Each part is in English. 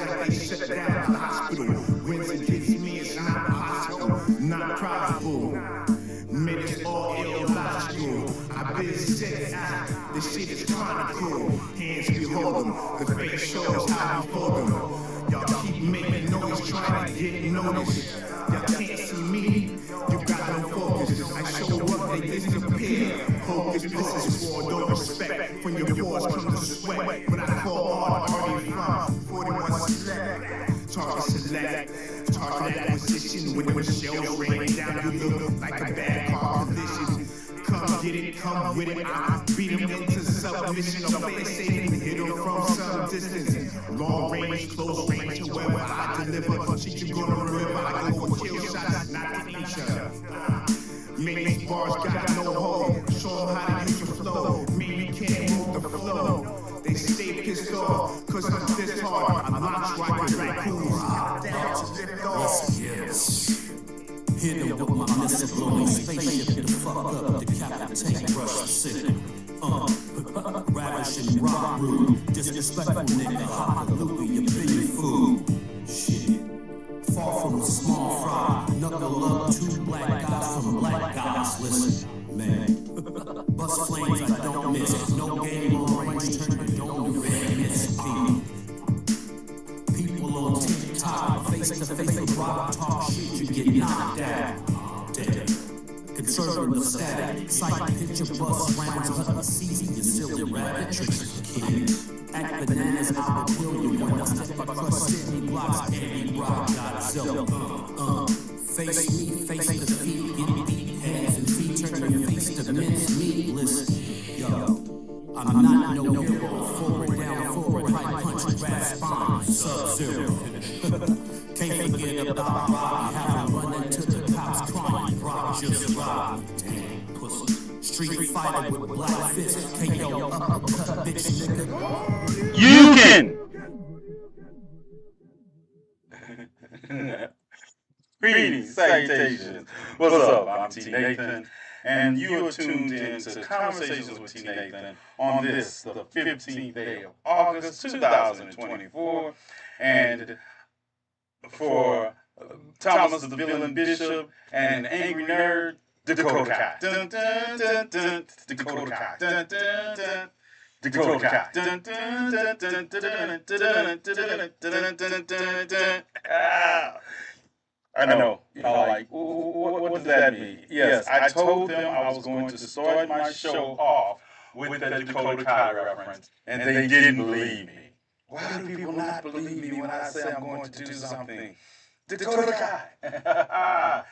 like they shut down the hospital. Wins against me, it's not possible, not probable. Man, it's all illogical. I've been set out, this shit is chronicle. Hands behold them, the face shows how we fold them. Y'all keep making noise, trying to get noticed. Y'all can't see me, you got no focus. I show up, they disappear. Hocus pocus, war, no respect. When your pores come to sweat, when I call on party from 41 select. Target select, target acquisition. When the shells rain down, you look like a bad car condition. Come get it, come with it. I beat them into submission. No fair saving, hit them from some distance. Long range, close range, however I deliver. Shit you gonna remember. I go for kill shots, not to each other. Many bars got no hold. Show them how to use the flow. Me, we can't move the flow. They stay pissed off, cause I'm this hard. I launch like a raccoon. Down to lift off. Yes. Hit him with my missile blowing spaceship. Get the fuck up, decapitate, rush the city. Ravishing rock rude, disrespectful nigga, hallelujah, you big fool. Shit. Far from a small fry, knuckle up, two black guys from black guys. Listen, man, bust flames I don't miss. No game on range, turn your dome to red miss. People on TikTok, face to face with rock talk shit, you get knocked down. Dead. Conservative static, sight picture bust rounds of the season, you still erratic tricks for kids. Act bananas, I will kill you when I step across Sydney blocks, Eddie Rock, Godzilla. Face me, face to feet, get beat, hands and feet, turn your face to mince meat. Listen, yo, I'm not no hero, forward, down, forward, high punch, grass spine, sub-zero. Can't forget about Robbie, how I run into the cops crying, Rock just robbed me, damn pussy. Street fighter with black fists, KO uppercut, bitch nigga. You can! Greetings, salutations. What's up? I'm TNathan, and you are tuned in to Conversations with TNathan on this, the 15th day of August 2024. And for Thomas the Villain Bishop and Angry Nerd, Dakota Kai. Dun, dun, dun, dun, Dakota Kai. Dun, dun, dun. Dakota Kai. Dun, dun, dun, dun, dun, dun, dun, dun, dun. I know. Y'all like, what does that mean? Yes, I told them I was going to start my show off with the Dakota Kai reference, and they didn't believe me. Why do people not believe me when I say I'm going to do something? Dakota Kai.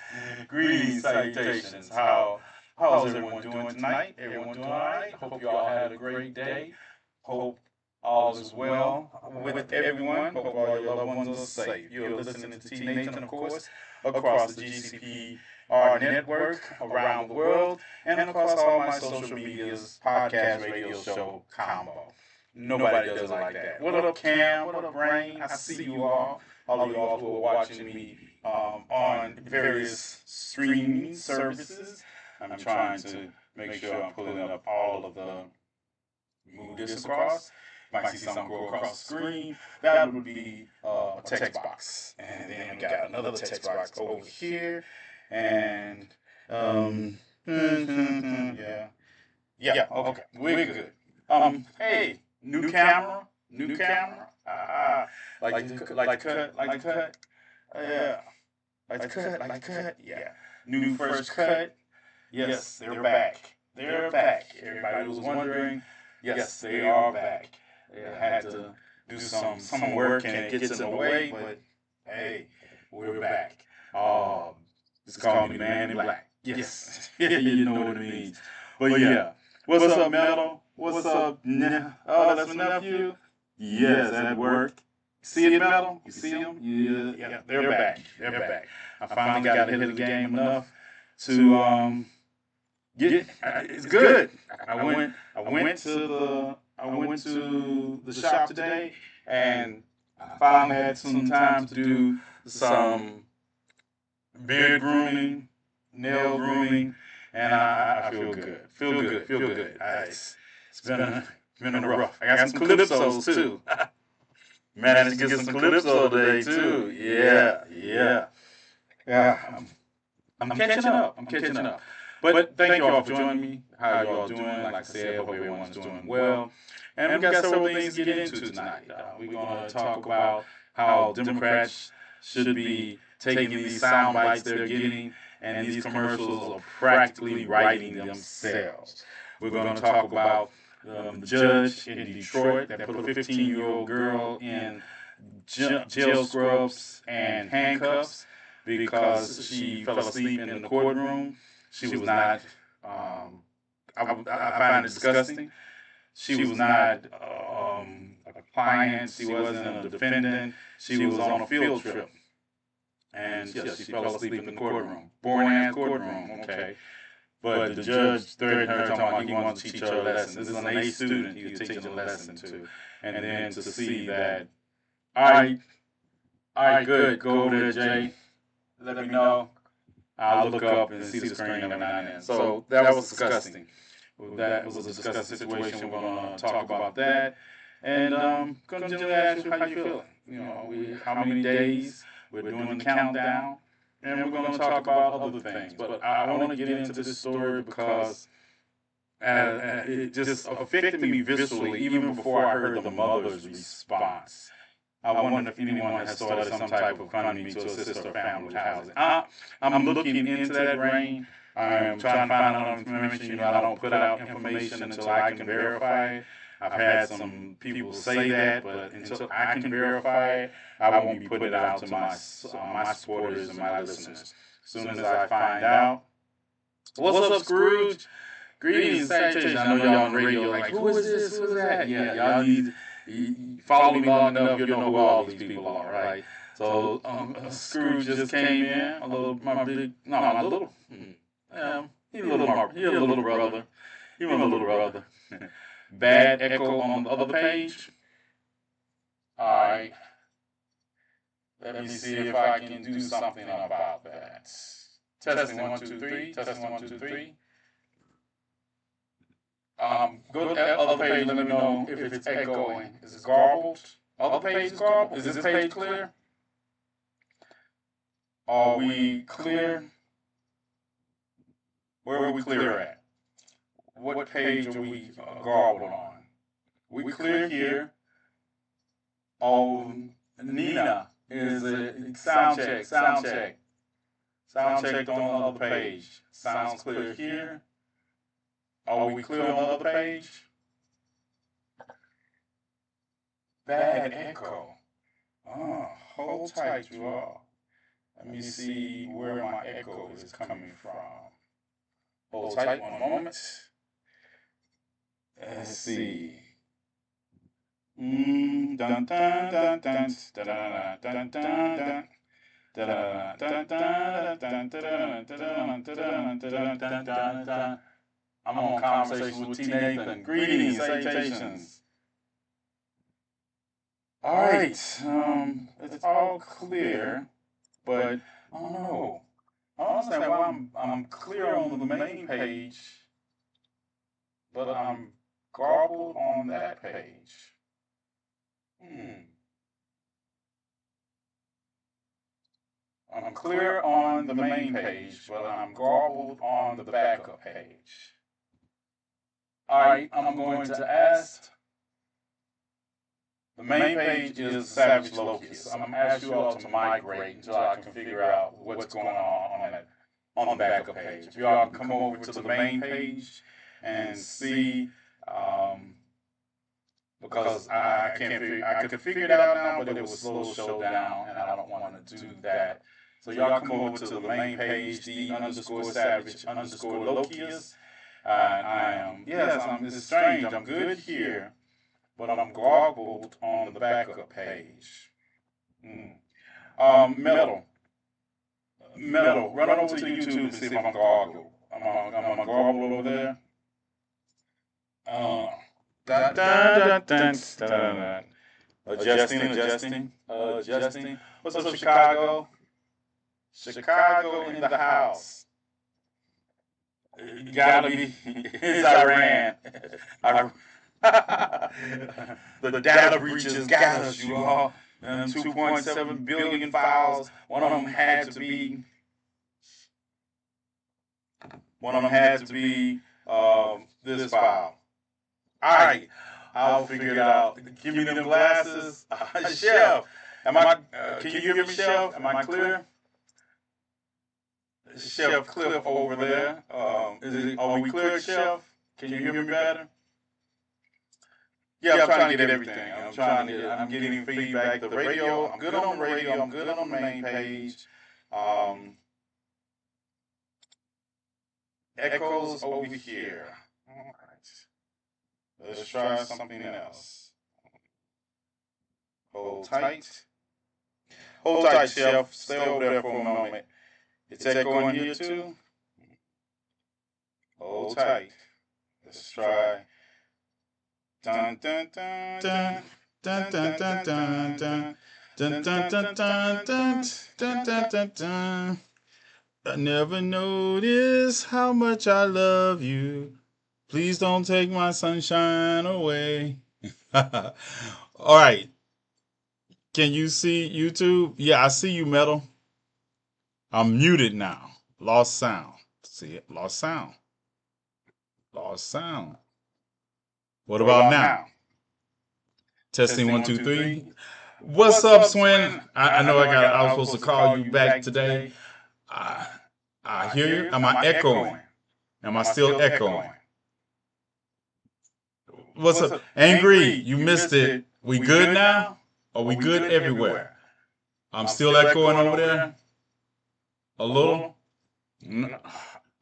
Greetings, salutations. How's everyone doing tonight? Everyone doing all right? Hope you all had a great day. Hope all is well with everyone. Hope all your loved ones are safe. You're listening to TNathan, of course, across the GCPR network, around the world, and across all my social medias, podcast, radio show combo. Nobody does it like that. What up, Cam? What up, Rain? I see you all. All of you all who are watching me on various streaming services. I'm trying to make sure I'm pulling up all of the move this across. Might see something go across the screen. That would be a text box. And then we got another text box over here. And yeah, okay, we're good. Hey, new camera. Like to cut. Yeah. New first cut. Yes, they're back. Everybody was wondering. Yes, they are back. They had to do some work and it gets in the way, but hey, we're back. It's called me Man in Black. Yes, you know what it means. But yeah, what's up, Metal? What's up? Oh, that's my nephew. Yes, that worked. See it, Metal? You see them? Yeah, they're back. I finally got ahead of the game enough to get. It's good. I went to the shop today, and I finally had some time to do some beard grooming, nail grooming, and I feel good. Feel good. It's been a rough. I got some calypsos too. Managed to get some calypso today too. Yeah. I'm catching up. I'm catching up. But thank you all for joining me. How you all doing? Like I said, hope everyone's doing well. And we got several things to get into tonight. We're going to talk about how Democrats should be taking these sound bites they're getting, and these commercials are practically writing themselves. We're going to talk about the judge in Detroit that put a 15-year-old girl in jail scrubs and handcuffs because she fell asleep in the courtroom. She was not, I find it disgusting. She was not a client. She wasn't a defendant. She was on a field trip. And yes, she fell asleep in the courtroom. Boring ass courtroom, okay. But the judge threatened her, talking about he wanted to teach her a lesson. This is an A student he was teaching a lesson to. And then to see that, all right, good, go over there, Jay. Let me know. I'll look up and see the screen every now and then. So that was disgusting. That was a disgusting situation. We're going to talk about that. And going to generally ask you how you feeling. You know, how many days we're doing the countdown. And we're going to talk about other things. But I want to get into this story because it just affected me viscerally even before I heard the mother's response. I wonder if anyone has started some type of GoFundMe to assist her family with housing. I'm looking into that, Rain. I'm trying to find out information. You know, I don't put out information until I can verify it. I've had some people say that, but until I can verify it, I won't be putting it out to my supporters and my listeners. As soon as I find out. What's up, Scrooge? Greetings, salutations. I know y'all on the radio. Like, who is this? Who is that? Yeah, y'all need. Follow me long enough, you'll know who all these people are, right? So Scrooge just came in, he's a little brother. Even a little brother. Bad echo on the other page. All right. Let me see if I can do something about that. Testing 1, 2, 3. Testing 1, 2, 3. Go to the other page. Let me know if it's echoing. Is it garbled? Other page is garbled. Is this page clear? Are we clear? Where are we clear at? What page are we garbled on? We clear here. Oh, Nina is a sound check. Sound check. Sound check on the other page. Sounds clear here. Are we clear on the other page? Bad echo. Hold tight, you all. Let me see where my echo is coming from. Hold tight 1 moment. Let's see. Dun dun dun dun dun dun dun dun. I'm on conversation with TNathan. Greetings, salutations. All right, it's all clear, but I don't know. I don't understand why I'm clear on the main page, but I'm garbled on that page. I'm clear on the main page, but I'm garbled on the backup page. All right, I'm going to ask. The main page is Savage Locust. I'm going to ask you all to migrate until I can figure out what's going on the backup page. If y'all can come over to the main page and see, because I can't figure, I could figure it out now, but it was slow show down, and I don't want to do that. So y'all come over to the main page, D_Savage_Locust. It's strange. I'm good here, but I'm garbled on the backup page. Metal, run over to YouTube and see if I'm garbled. I'm garbled over there. Adjusting. What's up, Chicago? Chicago in the house. You gotta be. It's Iran. The data breaches got us, you all. 2.7 billion files. One of them had to be. This file. All right, I'll figure it out. Give me them glasses, Chef. Am I? Can you hear me, Chef? Am I clear? Chef Cliff over there. Are we clear, Chef? Can you hear me better? Yeah, I'm trying to get everything. I'm getting feedback. The radio, I'm good on the radio. I'm good on the main page. Echoes over here. All right. Let's try something else. Hold tight. Hold tight, Chef. Stay over there for a moment. It's echoing here too. Hold tight. Let's try. Dun dun dun dun dun dun dun dun dun dun dun dun dun dun dun dun dun. I never noticed how much I love you. Please don't take my sunshine away. All right. Can you see YouTube? Yeah, I see you, Metal. I'm muted now. Lost sound. See it? Lost sound. Lost sound. What about now? Testing 1, 2, 3. What's up, Swin? I know I was supposed to call you back today. I hear you. Am I echoing? Am I still echoing? What's up? Angry, you missed it. We good now? Are we good everywhere? I'm still echoing over there? A little?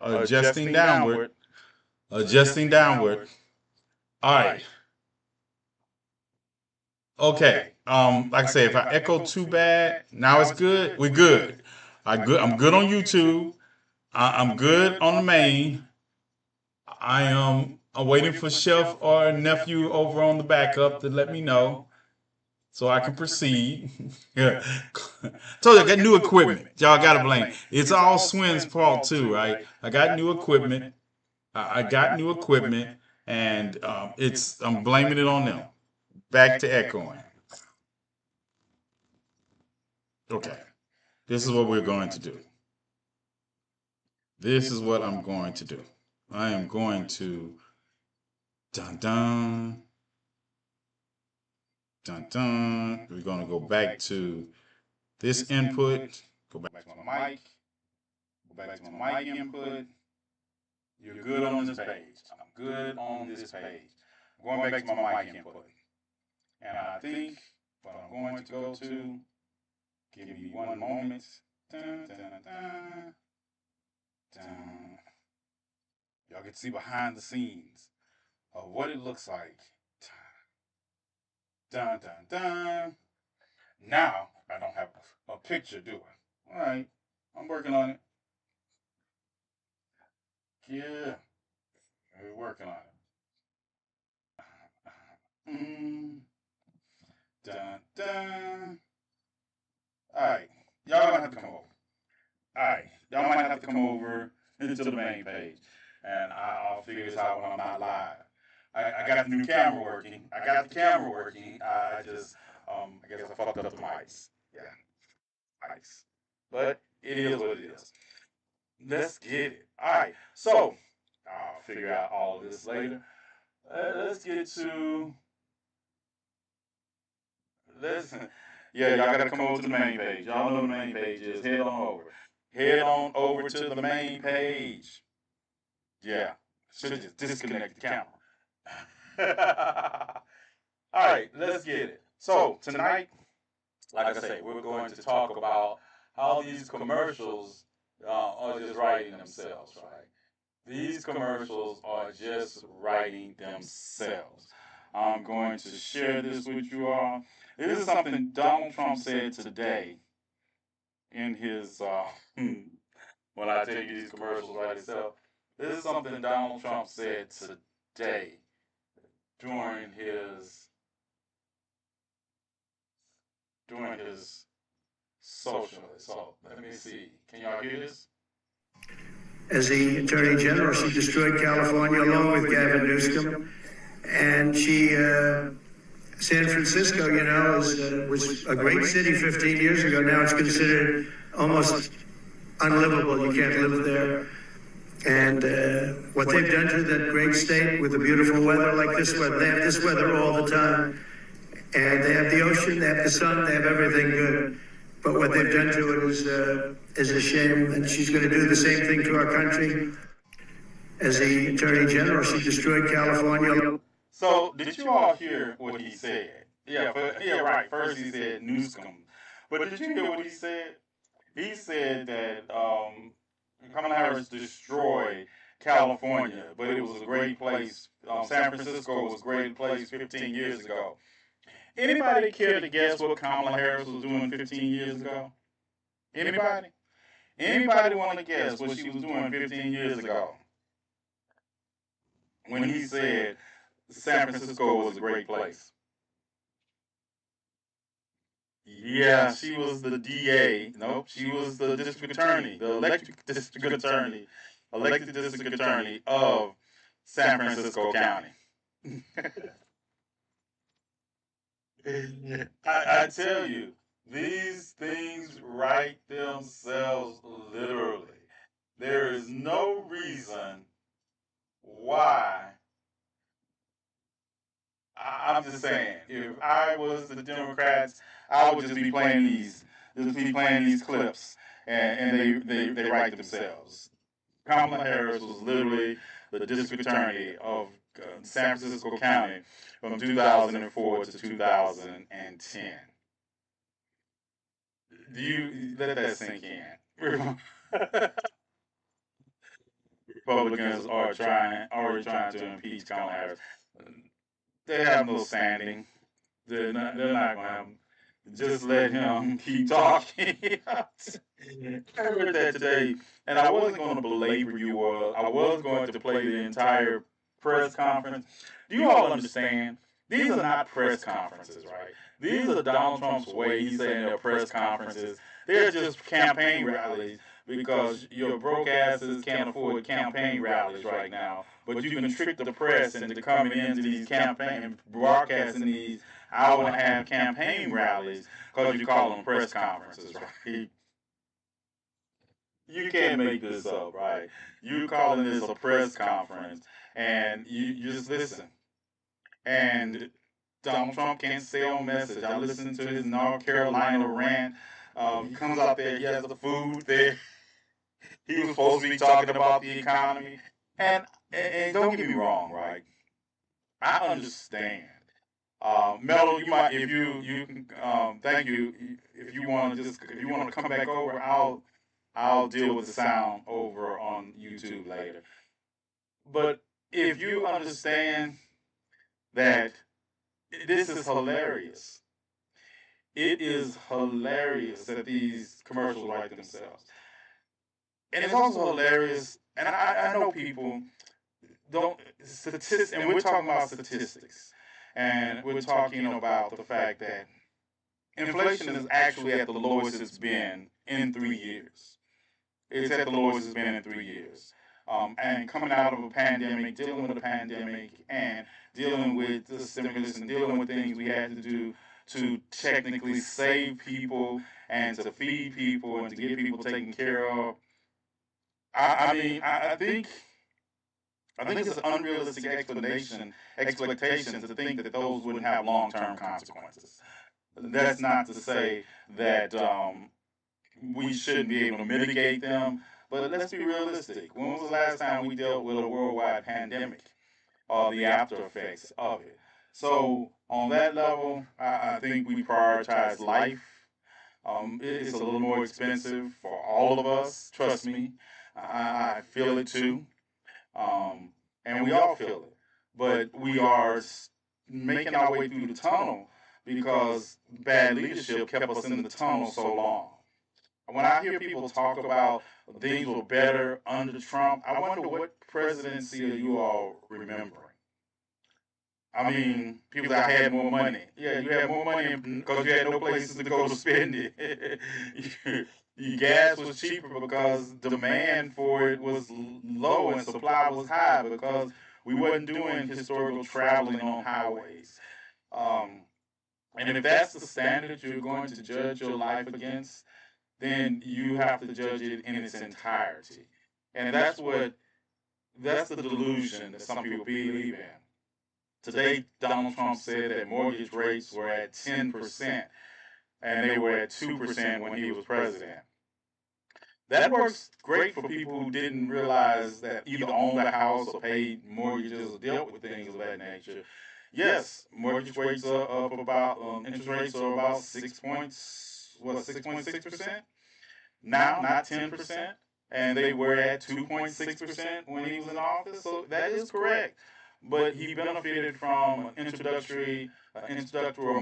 Adjusting downward. Adjusting downward. All right. Okay. Like I say, if I echo too bad, now it's good. We're good. I'm good on YouTube. I'm good on the main. I'm waiting for Chef or nephew over on the backup to let me know so I can proceed. Yeah. Told you I got new equipment. Y'all gotta blame. It's all Swin's fault too, right? I got new equipment. I got new equipment, and I'm blaming it on them. Back to echoing. Okay. This is what we're going to do. This is what I'm going to do. I am going to dun dun dun dun. We're going to go back to this input. Go back to my mic. Go back to my mic input. You're good on this page. I'm good on this page. I'm going back to my mic input. And I think what I'm going to go to, give me one moment. Dun, dun, dun, dun. Y'all can see behind the scenes of what it looks like. Dun, dun, dun. Now, I don't have a picture, do I? All right, I'm working on it. Yeah, we're working on it. Dun, dun. All right, y'all gonna have to come over. All right, y'all might have to come over into the main page, and I'll figure this out when I'm not live. I got the new camera working. I got the camera working. I guess I fucked up the mics. Yeah, mics. But it is what it is. Let's get it. All right, so I'll figure out all of this later. Let's get to listen. Yeah, y'all gotta come over to the main page. Y'all know the main page is. Head on over. Head on over to the main page. Yeah, should just disconnect the camera. All right, let's get it. So tonight, like I say, we're going to talk about how these commercials are just writing themselves, right? These commercials are just writing themselves. I'm going to share this with you all. This is something Donald Trump said today in his, when I tell you these commercials write itself, this is something Donald Trump said today during his social. So let me see. Can y'all hear this? As the Attorney General, she destroyed California along with Gavin Newsom. And San Francisco, was a great city 15 years ago. Now it's considered almost unlivable. You can't live there. And what they've done to that great state with the beautiful weather like this weather, they have this weather all the time. And they have the ocean, they have the sun, they have everything good. But what they've done to it is a shame. And she's going to do the same thing to our country. As the Attorney General, she destroyed California. So, did you all hear what he said? Yeah, right. First he said Newsom. But did you hear what he said? He said that Kamala Harris destroyed California, but it was a great place. San Francisco was a great place 15 years ago. Anybody care to guess what Kamala Harris was doing 15 years ago? Anybody? Anybody want to guess what she was doing 15 years ago? When he said San Francisco was a great place. Yeah, she was the DA. Nope, she was the district attorney, the elected district attorney of San Francisco County. I tell you, these things write themselves literally. There is no reason why. I'm just saying, if I was the Democrats, I would just be playing these clips, and they write themselves. Kamala Harris was literally the district attorney of San Francisco County from 2004 to 2010. Do you let that sink in? Republicans are already trying to impeach Kamala Harris. They have no standing. They're not going to have. Just let him keep talking. I heard that today, and I wasn't going to belabor you all. I was going to play the entire press conference. Do you all understand? These are not press conferences, right? These are Donald Trump's way. He's saying they're press conferences. They're just campaign rallies because your broke asses can't afford campaign rallies right now. But you can trick the press into coming into these campaign and broadcasting these hour-and-a-half campaign rallies because you call them press conferences, right? You can't make this up, right? You calling this a press conference, and you just listen. And Donald Trump can't stay on message. I listened to his North Carolina rant. He comes out there, he has the food there. He was supposed to be talking about the economy. And don't get me wrong, right? I understand. Mello, you might if you can thank you. If you want to come back over, I'll deal with the sound over on YouTube later. But if you understand that this is hilarious. It is hilarious that these commercials write themselves. And it's also hilarious, and I know people don't statistics, and we're talking about statistics, and we're talking about the fact that inflation is actually at the lowest it's been in 3 years. It's at the lowest it's been in 3 years. And coming out of a pandemic, dealing with a pandemic, and dealing with the stimulus, and dealing with things we had to do to technically save people and to feed people and to get people taken care of. I think it's an unrealistic expectation to think that those wouldn't have long-term consequences. That's not to say that we shouldn't be able to mitigate them, but let's be realistic. When was the last time we dealt with a worldwide pandemic or the after effects of it? So on that level, I think we prioritize life. It's a little more expensive for all of us. Trust me, I feel it too. And we all feel it. But we are making our way through the tunnel because bad leadership kept us in the tunnel so long. When I hear people talk about things were better under Trump, I wonder what presidency are you all remembering? I mean, people that had more money. Yeah, you had more money because you had no places to go to spend it. Your gas was cheaper because demand for it was low and supply was high because We wasn't doing historical traveling on highways. Um, and if that's the standard you're going to judge your life against, then you have to judge it in its entirety. And that's the delusion that some people believe in. Today, Donald Trump said that mortgage rates were at 10%, and they were at 2% when he was president. That works great for people who didn't realize that either owned a house or paid mortgages or dealt with things of that nature. Yes, mortgage rates are up about interest rates are about 6.6%. Now, not 10%, and they were at 2.6% when he was in office. So that is correct. But he benefited from an introductory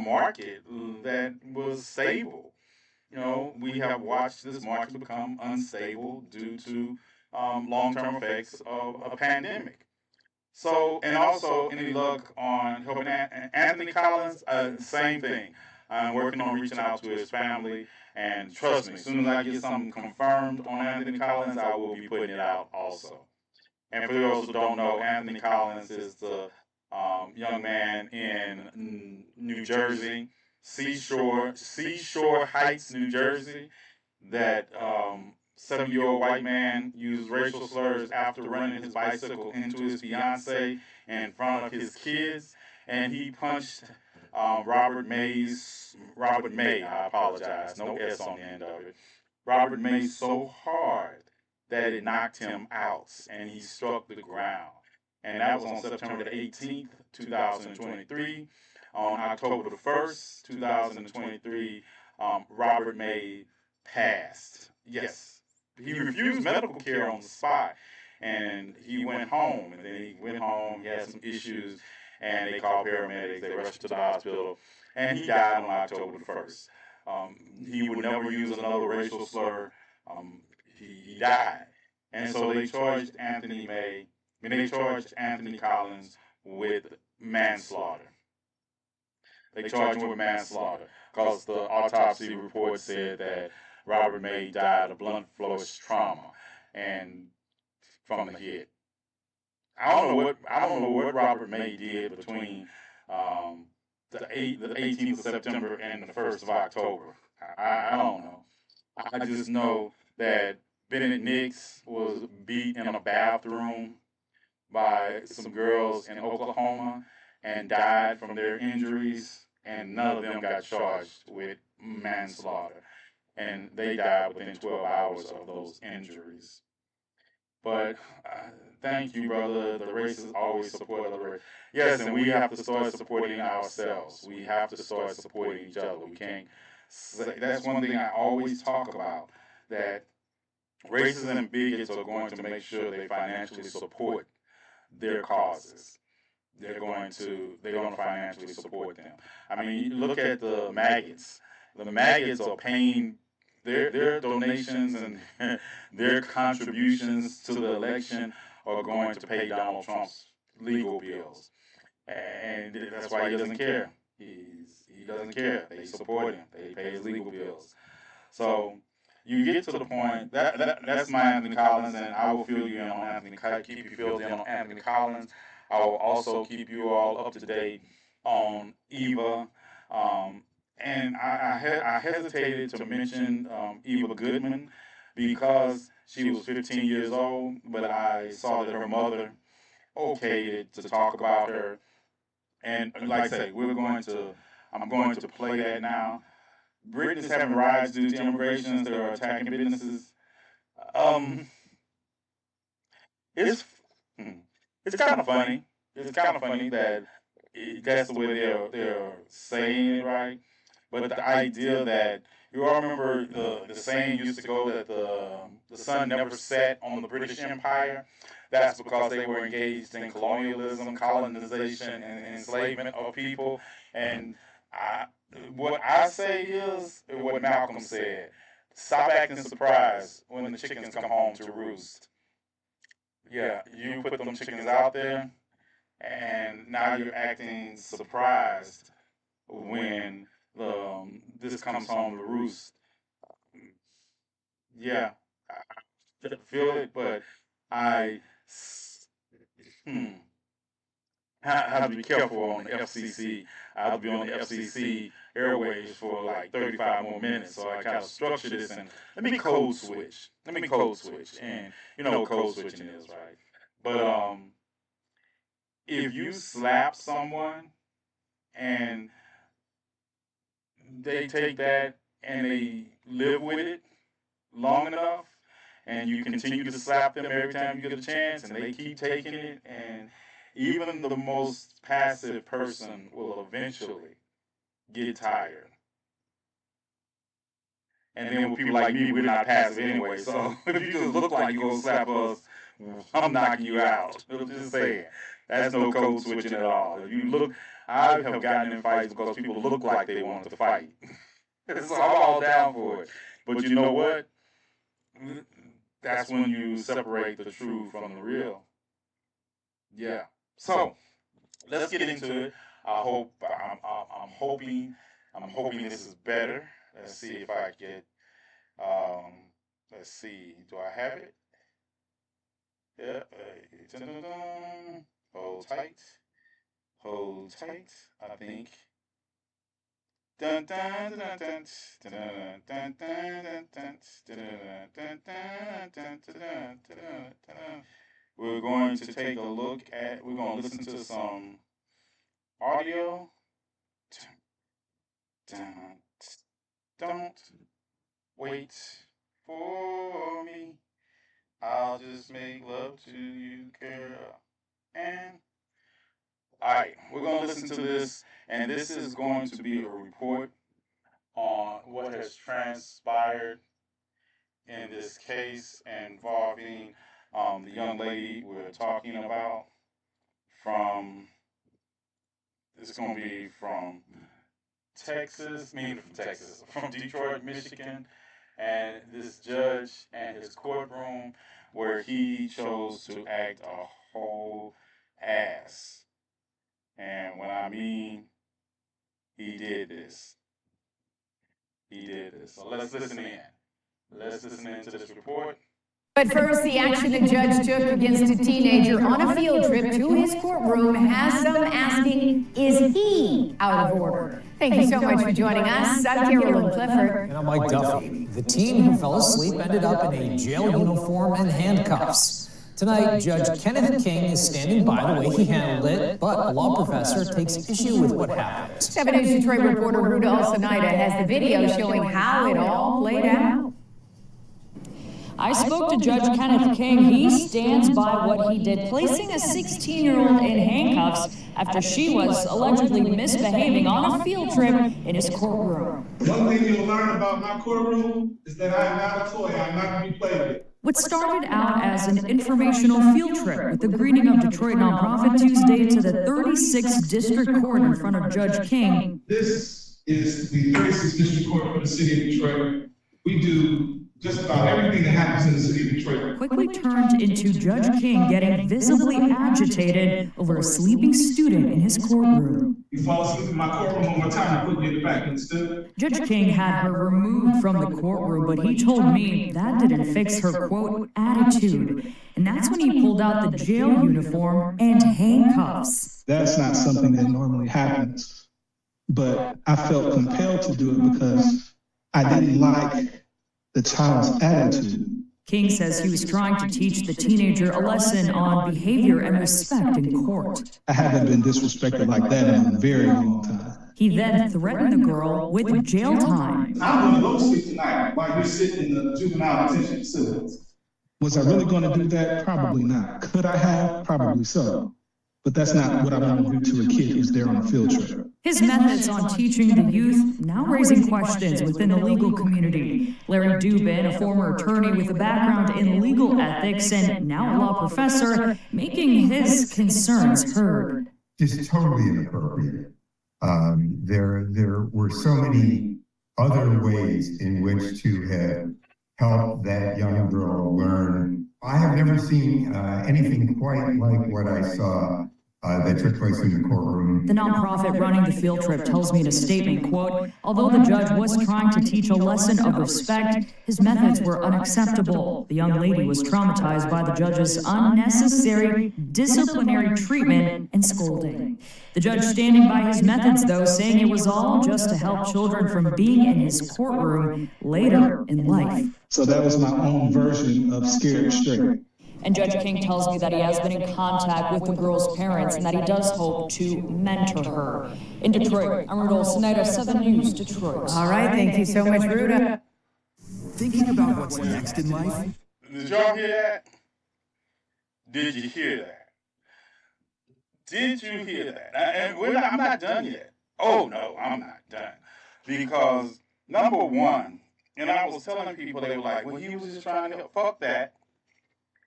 market that was stable. We have watched this market become unstable due to long-term effects of a pandemic. So, and also, any luck on helping Anthony Collins? Same thing. I'm working on reaching out to his family, and trust me, as soon as I get something confirmed on Anthony Collins, I will be putting it out also. And for those who don't know, Anthony Collins is the young man in New Jersey, Seashore Heights, New Jersey, that 7-year-old white man used racial slurs after running his bicycle into his fiance in front of his kids, and he punched Robert May. I apologize, no S on the end of it. Robert May so hard that it knocked him out, and he struck the ground. And that was on September the 18th, 2023. On October the 1st, 2023, Robert May passed. Yes, he refused medical care on the spot, and he went home. And then he went home. He had some issues, and they called paramedics. They rushed to the hospital, and he died on October the 1st. He would never use another racial slur. He died, and so they charged they charged Anthony Collins with manslaughter. They charged him with manslaughter because the autopsy report said that Robert May died of blunt force trauma and from the hit. I don't know what Robert May did between the 18th of September and the 1st of October. I don't know. I just know that Bennett Nix was beat in a bathroom by some girls in Oklahoma and died from their injuries, and none of them got charged with manslaughter. And they died within 12 hours of those injuries. But thank you, brother. The races always support other races. Yes, and we have to start supporting ourselves. We have to start supporting each other. We can't say, that's one thing I always talk about, that racists and bigots are going to make sure they financially support their causes. They're going to financially support them. I mean, you look at the maggots. The maggots are paying their donations and their contributions to the election are going to pay Donald Trump's legal bills, and that's why he doesn't care. He doesn't care. They support him. They pay his legal bills. So you get to the point that's my Anthony Collins, and I will fill you in on keep you filled in on Anthony Collins. I will also keep you all up to date on Eva. Um, and I hesitated to mention Eva Goodman because she was 15 years old, but I saw that her mother okayed it to talk about her. And like I say, I'm going to play that now. Britain is having riots due to immigrations that are attacking businesses. Um, it's hmm, it's kind of funny. It's kind of funny that that's the way they're saying it, right? But the idea that you all remember the saying used to go that the sun never set on the British Empire. That's because they were engaged in colonialism, colonization, and enslavement of people. And I, what I say is what Malcolm said: stop acting surprised when the chickens come home to roost. Yeah, you put them chickens out there, and now you're acting surprised when this comes home to roost. Yeah, I feel it, but I, hmm, have to be careful on the FCC. I have to be on the FCC airways for like 35 more minutes. So I kind of structure this and let me code switch. And you know what code switching is, right? But if you slap someone and they take that and they live with it long enough, and you continue to slap them every time you get a chance, and they keep taking it, and even the most passive person will eventually get tired. And then with people like me, we're not passive anyway. So if you just look like you're going to slap us, I'm knocking you out. I'm just saying. That's no code switching at all. If you look, I have gotten in fights because people look like they wanted to fight. So I'm all down for it. But you know what? That's when you separate the true from the real. Yeah. So let's get into it. I'm hoping this is better. Let's see if I get. Let's see. Do I have it? Yeah. Hold tight. Hold tight. I think. Dun dun dun dun dun dun dun dun dun. We're going to take a look at. We're going to listen to some audio. Don't wait for me. I'll just make love to you, girl. And all right, we're going to listen to this, and this is going to be a report on what has transpired in this case involving the young lady we're talking about from. It's going to be from from Detroit, Michigan, and this judge and his courtroom where he chose to act a whole ass. And when I mean he did this. So let's listen in. Let's listen in to this report. But first, the action the judge took against a teenager on a field trip to his courtroom has some asking, is he out of order? Thank you so much for joining us. I'm Carolyn Clifford. And I'm Mike Duffy. The teen who fell asleep ended up in a jail uniform and handcuffs. Tonight, Judge Kenneth King is standing by the way he handled it, but a law professor takes issue with what happened. 7 News Detroit reporter Rudolph Sinaida has the video showing how it all played out. I spoke to Judge Kenneth King. He stands by what he did, placing a 16-year-old in handcuffs after she was allegedly misbehaving on a field trip in his courtroom. One thing you'll learn about my courtroom is that I am not a toy. I'm not to be played with. What started out as an informational field trip with the greeting of Detroit nonprofit Tuesday to the 36th District Court in front of Judge King. This is the 36th District Court for the City of Detroit. We do just about everything that happens in the City of Detroit. Quickly turned into Judge King getting visibly agitated over a sleeping student in his courtroom. You fall asleep in my courtroom one more time, I put you in the back, understood? Judge King had her removed from the courtroom, but he told me that didn't fix her, quote, attitude. And that's when he pulled out the jail uniform and handcuffs. That's not something that normally happens, but I felt compelled to do it because I didn't like the child's attitude. King says he was trying to teach the teenager a lesson on behavior and respect in court. I haven't been disrespected like that in a very long time. He then threatened the girl with jail time. I'm going to go sleep tonight while you're sitting in the juvenile detention facility. Was I really going to do that? Probably not. Could I have? Probably so. But that's not what I want to do to a kid who's there on a field trip. His methods on teaching the youth now raising questions within the legal community. Larry Dubin, a former attorney with a background in legal ethics and now a law professor, making his concerns heard. Just totally inappropriate. There were so many other ways in which to have helped that young girl learn. I have never seen anything quite like what I saw that took place in the courtroom. The nonprofit running the field trip tells me in a statement, quote, although the judge was trying to teach a lesson of respect, his methods were unacceptable. The young lady was traumatized by the judge's unnecessary disciplinary treatment and scolding. The judge standing by his methods, though, saying it was all just to help children from being in his courtroom later in life. So that was my own version of scared straight. And Judge King tells me that he has been in contact with the girl's parents and that he does hope to mentor her. In Detroit, I'm Rudolph Snyder, 7 News, Detroit. All right, thank you so much, Ruda. Thinking about what's next in life? Did y'all hear that? Did you hear that? Did you hear that? And I'm not done yet. Oh, no, I'm not done. Because, number one, and I was telling people, they were like, well, he was just trying to help. Fuck that.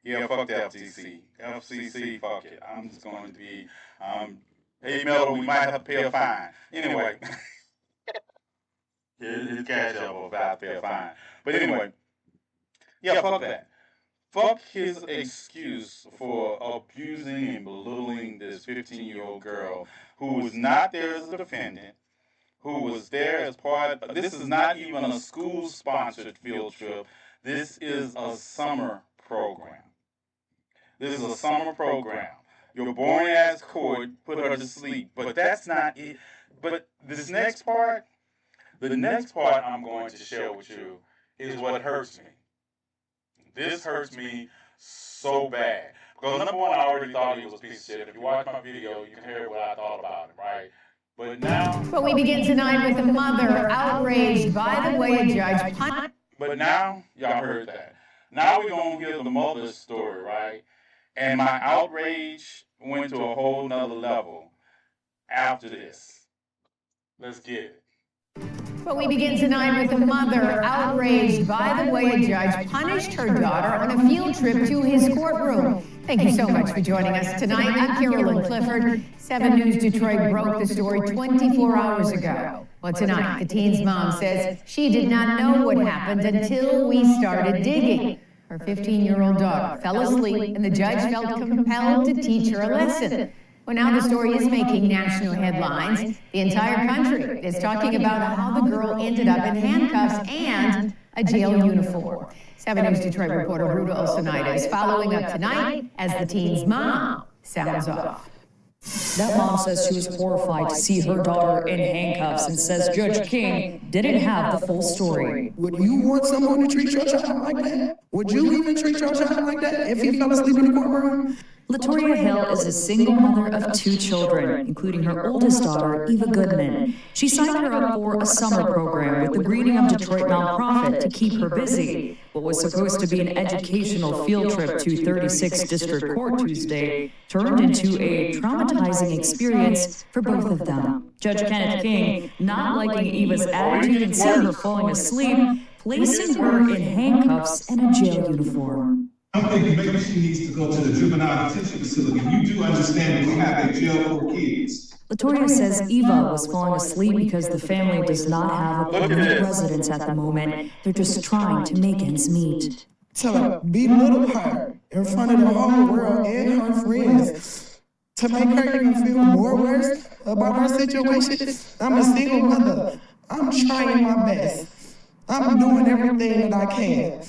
Yeah, fuck the FCC. FCC, fuck it. I'm just going to be, hey, Melo, we might have to pay a fine. Anyway, his cash up will have to pay a fine. But anyway, yeah, fuck that. Fuck his excuse for abusing and belittling this 15-year-old girl who was not there as a defendant, who was there as part of, this is not even a school-sponsored field trip. This is a summer program. This is a summer program. Your boring-ass court put her to sleep, but that's not it. But this next part, the next part I'm going to share with you is what hurts me. This hurts me so bad. Because number one, I already thought he was a piece of shit. If you watch my video, you can hear what I thought about him, right? But now... But we begin tonight with the mother outraged by the way a judge punished. But now, y'all heard that. Now we're going to hear the mother's story, right? And my outrage went to a whole nother level after this. Let's get it. But we begin tonight with the mother outraged by the way a judge punished her daughter on a field trip to his courtroom. Thank you so much for joining us tonight. I'm Carolyn Clifford. 7 News Detroit broke the story 24 hours ago. Well, tonight, the teen's mom says she did not know what happened until we started digging. Her 15-year-old daughter fell asleep, and the judge felt compelled to teach her a lesson. Well, now the story is making national headlines. The entire country is talking about how the girl ended up in handcuffs and a jail uniform. 7 News Detroit reporter Ruda Olsonida is following up tonight as the teen's mom sounds off. That mom says she was horrified to see her daughter in handcuffs and says Judge King didn't have the full story. Would you want someone to treat your child like that? Would you even treat your child like that if he fell asleep in the courtroom? Latoria Hill is a single mother of 2 children, including her oldest daughter, Eva Goodman. She signed her up for a summer program with the Greening of Detroit nonprofit to keep her busy. What was supposed to be an educational field trip to 36th District Court Tuesday turned into a traumatizing experience for both of them. Judge Kenneth King, not liking Eva's attitude and seeing her falling asleep, placing her in handcuffs and a jail uniform. I'm thinking maybe she needs to go to the juvenile detention facility. You do understand that we have a jail for kids. Latoria says Eva was falling asleep because the family does not have a permanent residence at the moment. They're just trying to make ends meet. To belittle her in front of the whole world and her friends, to make her even feel more worse about her situation. I'm a single mother. I'm trying my best. I'm doing everything that I can.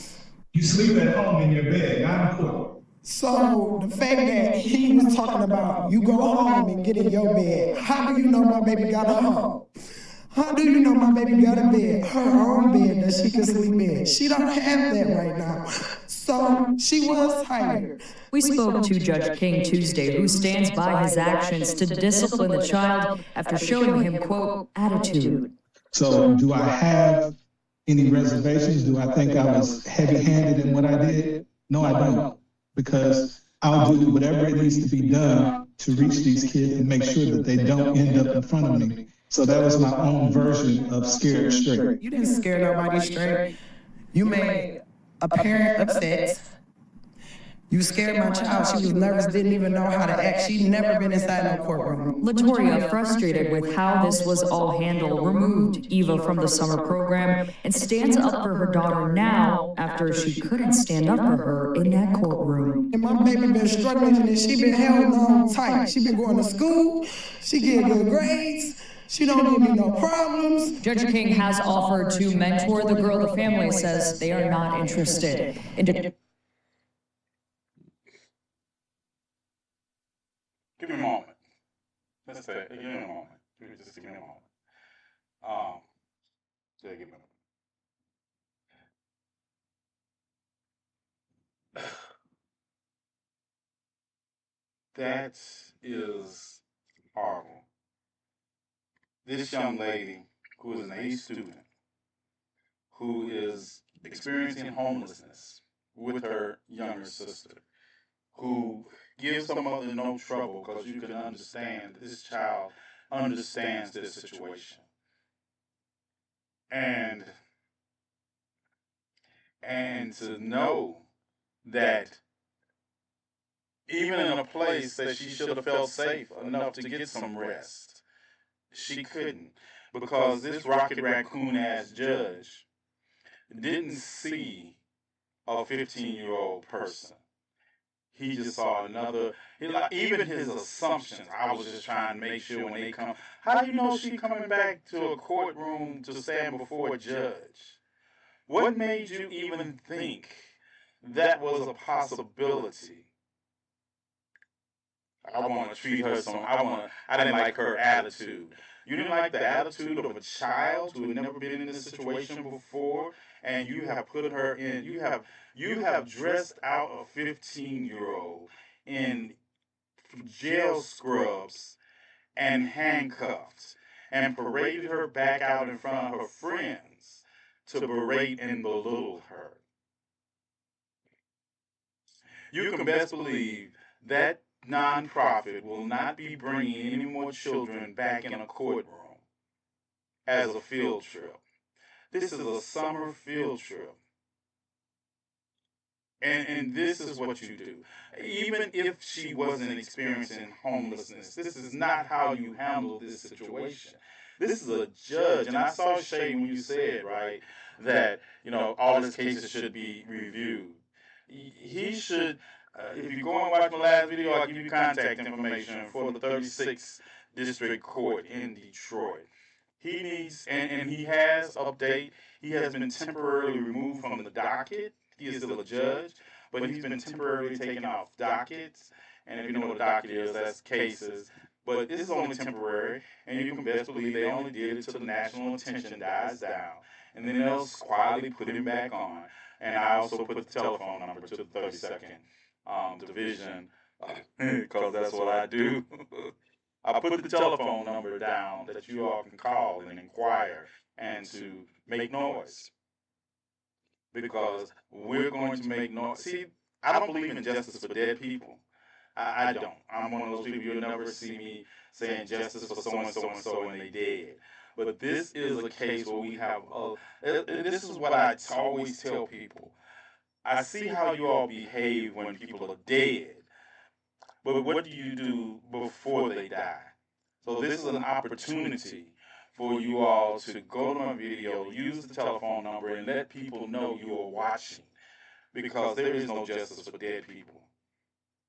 You sleep at home in your bed, not in court. So the fact that he was talking about you go home and get in your bed, how do you know my baby got a home? How do you know my baby got a bed, her own bed that she can sleep in? She don't have that right now. So she was tired. We spoke to Judge King Tuesday, who stands by his actions to discipline the child after showing him, quote, attitude. So do I have any reservations? Do I think I was heavy-handed in what I did? No, I don't. Because I'll do whatever it needs to be done to reach these kids and make sure that they don't end up in front of me. So that was my own version of scared straight. You didn't scare nobody straight. You made a parent upset. You scared my child. She was nervous, didn't even know how to act. She'd never been inside no courtroom. Latoria, frustrated with how this was all handled, removed Eva from the summer program and stands up for her daughter now after she couldn't stand up for her in that courtroom. And my baby been struggling and she been held on tight. She been going to school. She get good grades. She don't give me no problems. Judge King has offered to mentor the girl. The family says they are not interested in. Give me a moment. Let's say, give me a moment. Just give me a moment. Yeah, give me a moment. That is horrible. This young lady, who is an A student, who is experiencing homelessness with her younger sister, who gives her mother no trouble because you can understand this child understands this situation. And to know that even in a place that she should have felt safe enough to get some rest, she couldn't, because this rocket raccoon ass judge didn't see a 15-year-old person. He just saw another. Even his assumptions. I was just trying to make sure when they come. How do you know she coming back to a courtroom to stand before a judge? What made you even think that was a possibility? I want to treat her some. I didn't like her attitude. You didn't like the attitude of a child who had never been in this situation before, and you have put her in. You have dressed out a 15-year-old in jail scrubs and handcuffed, and paraded her back out in front of her friends to berate and belittle her. You can best believe that nonprofit will not be bringing any more children back in a courtroom as a field trip. This is a summer field trip. And this is what you do. Even if she wasn't experiencing homelessness, this is not how you handle this situation. This is a judge, and I saw Shay when you said, right, that, all his cases should be reviewed. He should, if you go and watch my last video, I'll give you contact information for the 36th District Court in Detroit. He needs, and he has update, he has been temporarily removed from the docket. He is still a judge, but he's been temporarily taken off dockets. And if you know what a docket is, that's cases. But this is only temporary, and you can best believe they only did it till the national attention dies down. And then they'll quietly put him back on. And I also put the telephone number to the 32nd Division, because that's what I do. I put the telephone number down that you all can call and inquire and to make noise. Because we're going to make noise. See, I don't believe in justice for dead people. I don't. I'm one of those people, you'll never see me saying justice for so-and-so and they dead. But this is a case where we have, this is what I always tell people. I see how you all behave when people are dead. But what do you do before they die? So this is an opportunity for you all to go to my video, use the telephone number, and let people know you are watching. Because there is no justice for dead people.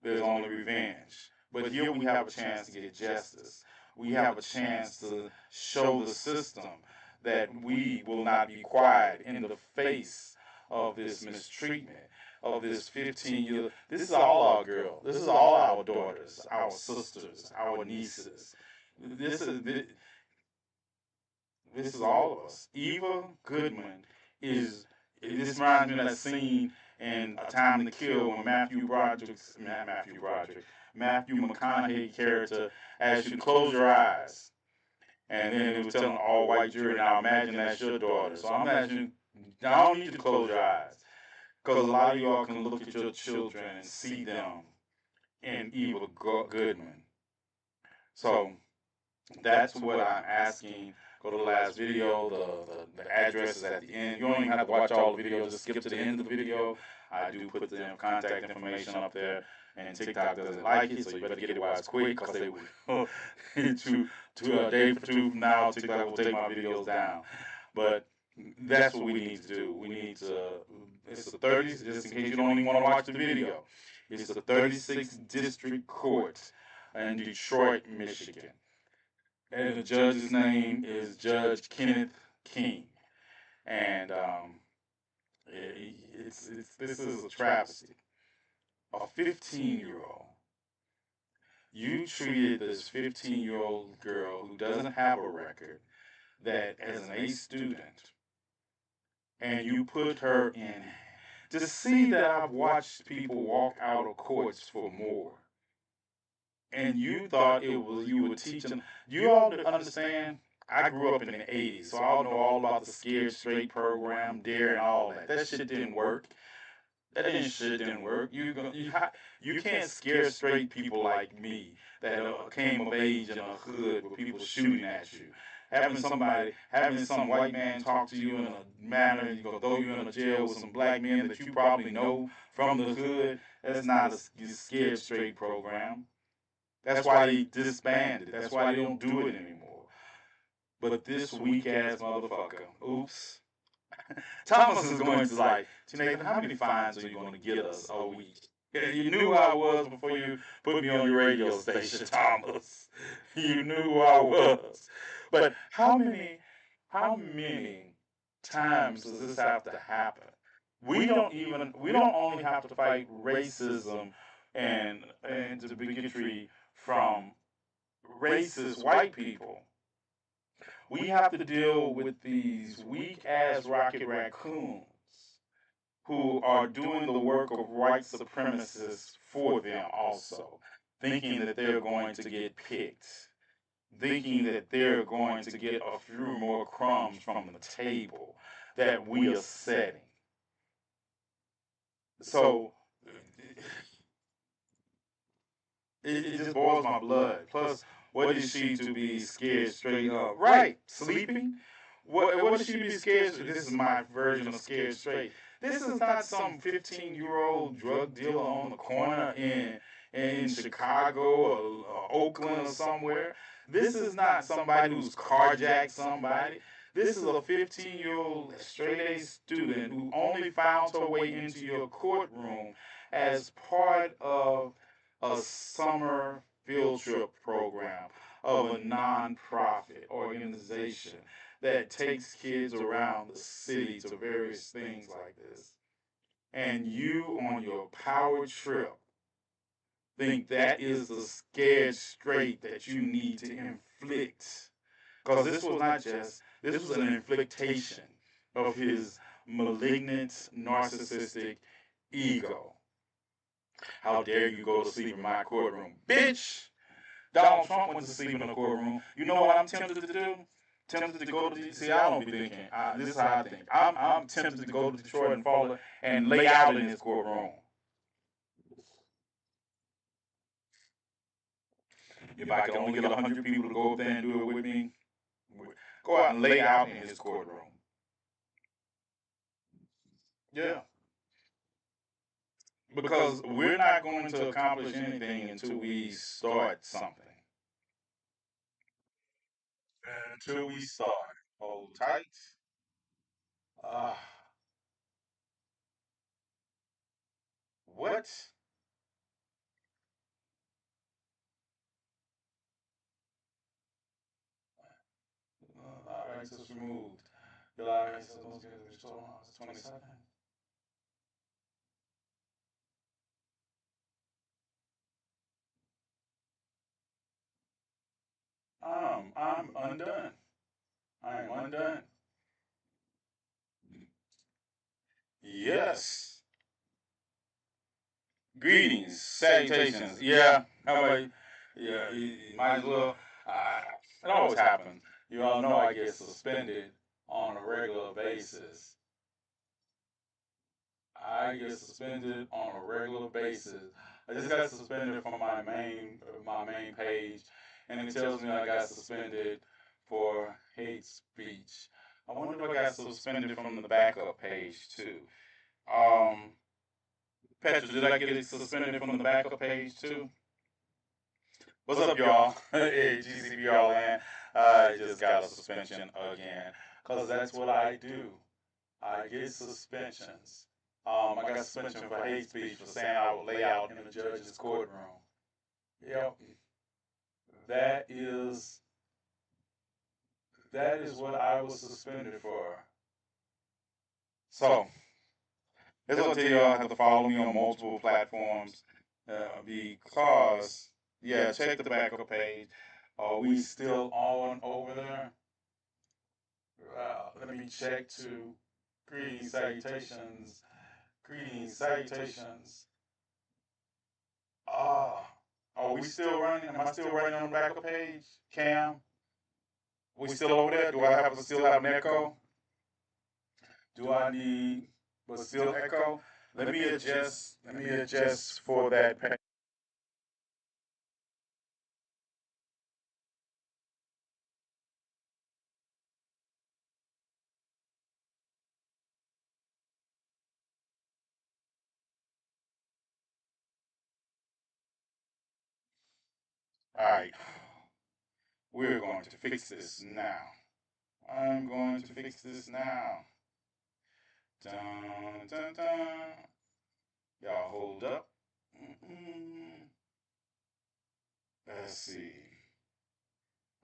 There's only revenge. But here we have a chance to get justice. We have a chance to show the system that we will not be quiet in the face of this mistreatment, of this 15-year. This is all our girls. This is all our daughters, our sisters, our nieces. This is all of us. Eva Goodman is. This reminds me of that scene in A Time to Kill when Matthew McConaughey character asked you to close your eyes, and then it was telling all white jury, now imagine that's your daughter. So I'm imagining, I don't need you to close your eyes, because a lot of y'all can look at your children and see them in Eva Goodman. So that's what I'm asking Go to the last video. The address is at the end. You don't even have to watch all the videos. Just skip to the end of the video. I do put the contact information up there, and TikTok doesn't like it, so you better get it while it's quick, because they will to a day or two from now, TikTok will take my videos down. But that's what we need to do. We need to. It's the 30s, just in case you don't even want to watch the video. It's the 36th District Court in Detroit, Michigan. And the judge's name is Judge Kenneth King. And this is a travesty. A 15-year-old. You treated this 15-year-old girl who doesn't have a record, that as an A student, and you put her in. To see that, I've watched people walk out of courts for more, and you thought it was you were teaching. You all understand. I grew up in the '80s, so I know all about the Scared Straight program, Dare, and all that. That shit didn't work. Shit didn't work. You can't scare straight people like me that came of age in a hood with people shooting at you. Having some white man talk to you in a manner, you gonna throw you in a jail with some black men that you probably know from the hood. That's not a scared straight program. That's why they disbanded. That's why they don't do it anymore. But this weak ass motherfucker, oops. Thomas is going to like, TNathan, how many fines are you going to get us a week? Yeah, you knew who I was before you put me on your radio station, Thomas. You knew who I was. But how many times does this have to happen? We don't only have to fight racism and the bigotry from racist white people. We have to deal with these weak ass rocket raccoons who are doing the work of white supremacists for them also, thinking that they're going to get picked, thinking that they're going to get a few more crumbs from the table that we are setting. So it just boils my blood. Plus, what is she to be scared straight up? Right, sleeping? What is she to be scared? This is my version of scared straight. This is not some 15-year-old drug dealer on the corner in Chicago or Oakland or somewhere. This is not somebody who's carjacked somebody. This is a 15-year-old straight A student who only found her way into your courtroom as part of a summer field trip program of a nonprofit organization that takes kids around the city to various things like this. And you, on your power trip, think that is the scared straight that you need to inflict. Because this was an inflictation of his malignant, narcissistic ego. How dare you go to sleep in my courtroom? Bitch! Donald Trump went to sleep in the courtroom. You know what I'm tempted to do? Tempted to go to see. I don't be thinking. This is how I think. I'm tempted to go to Detroit and fall and lay out in his courtroom. If I could only get 100 people to go up there and do it with me, go out and lay out in his courtroom. Yeah. Because we're not going to accomplish anything until we start something. Until we start. Hold tight. Uh, what? Access removed. Your live access must be restored on August 22nd. I'm undone. I am undone. Yes. Greetings, salutations. Yeah. How about you? Yeah. You might as well. It always happens. You all know I get suspended on a regular basis. I get suspended on a regular basis. I just got suspended from my main page, and it tells me I got suspended for hate speech. I wonder if I got suspended from the backup page too. Um, Petra, did I get suspended from the backup page too? What's up, y'all? Hey, GCBR land. I just got a suspension again. Because that's what I do. I get suspensions. I got suspension for hate speech for saying I would lay out in the judge's courtroom. Yep. That is what I was suspended for. So, as I tell you, I have to follow me on multiple platforms because, yeah, check the backup page. Are we still on over there? Let me check to greetings, salutations, greetings, salutations. Are we still running? Am I still running on the backup page? Cam? We still over there? Do I have still have an echo? Do I need but still echo? Let me adjust. Let me adjust for that page. All right. We're going to fix this now. I'm going to fix this now. Dun, dun, dun. Y'all hold up. Let's see.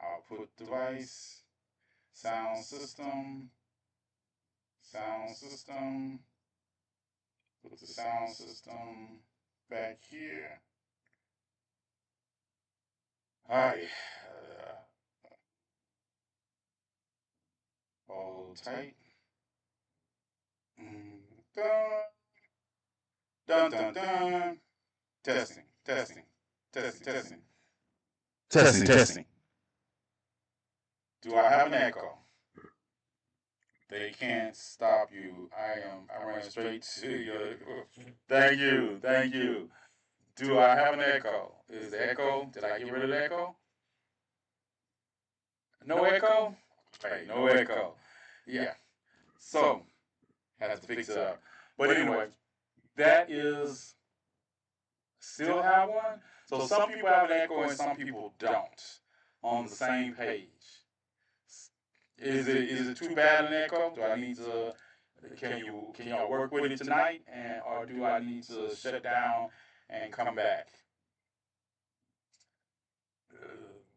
Output device, sound system, sound system. Put the sound system back here. All right. Hold tight. Dun, dun, dun, dun. Testing, testing, testing, testing. Testing, testing. Do I have an echo? They can't stop you. I ran straight to you. Thank you, thank you. Do I have an echo? Is the echo? Did I get rid of the echo? No echo? Hey, no echo. Yeah. So, had to fix it up. But anyway, that is still have one. So some people have an echo and some people don't on the same page. Is it too bad an echo? Do I need to? Can y'all work with it tonight, or do I need to shut down and come back?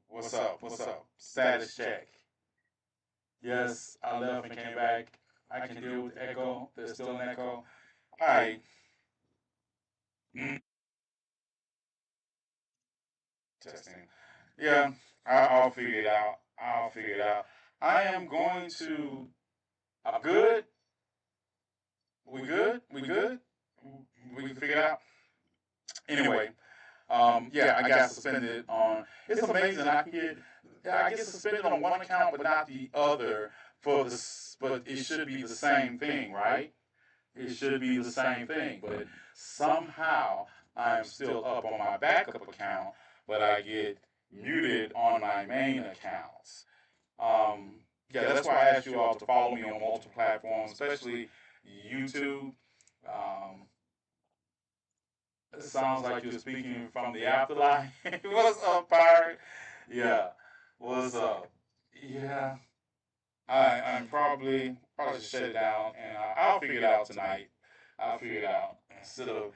What's up? What's up? Status check. Yes, I left and came back. I can deal with echo. There's still an echo. All right. Testing. Yeah, I'll figure it out. I'll figure it out. I am going to. I'm good. We good? We good? We can figure it out. Anyway, yeah, I got suspended on. It's amazing. I get suspended on one account, but not the other. But it should be the same thing, right? It should be the same thing, but somehow I'm still up on my backup account, but I get muted on my main accounts. Yeah, that's why I asked you all to follow me on multiple platforms, especially YouTube. Um, it sounds like you're speaking from the afterlife. What's up, pirate? Yeah. What's up? Yeah. I'm probably shut it down, and I'll figure it out tonight. I'll figure it out instead of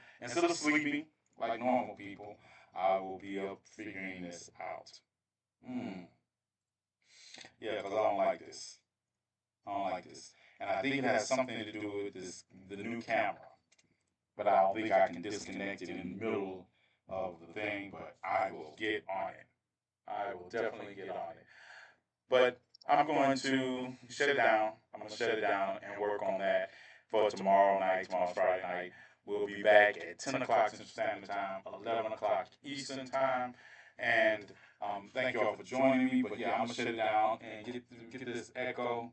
sleeping like normal people. I will be up figuring this out. Hmm. Yeah, because I don't like this. I don't like this, and I think it has something to do with the new camera. But I don't think I can disconnect it in the middle of the thing. But I will get on it. I will definitely get on it. But I'm going to shut it down. I'm going to shut it down and work on that for tomorrow night. Tomorrow's Friday night. We'll be back at 10 o'clock Central Standard Time, 11 o'clock Eastern Time. And thank you all for joining me. But yeah, I'm going to shut it down and get this echo.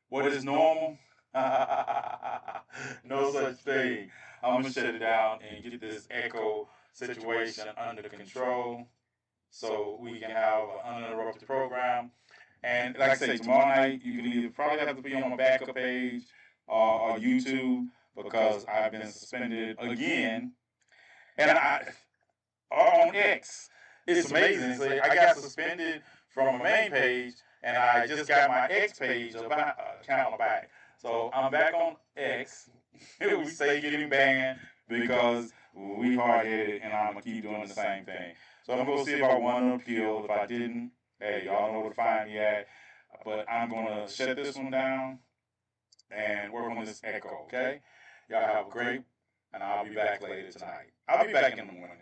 What is normal? No such thing. I'm going to shut it down and get this echo situation under control so we can have an uninterrupted program. And like I say, tomorrow night you can either probably have to be on my backup page or YouTube because I've been suspended again. And on X, it's amazing. So I got suspended from my main page, and I just got my X page account back. So I'm back on X. We say getting banned because we hard headed, and I'm gonna keep doing the same thing. So I'm gonna see if I want to appeal. If I didn't, hey, y'all know where to find me at. But I'm gonna shut this one down and work on this echo. Okay, y'all have a great, and I'll be back later tonight. I'll be back in the morning.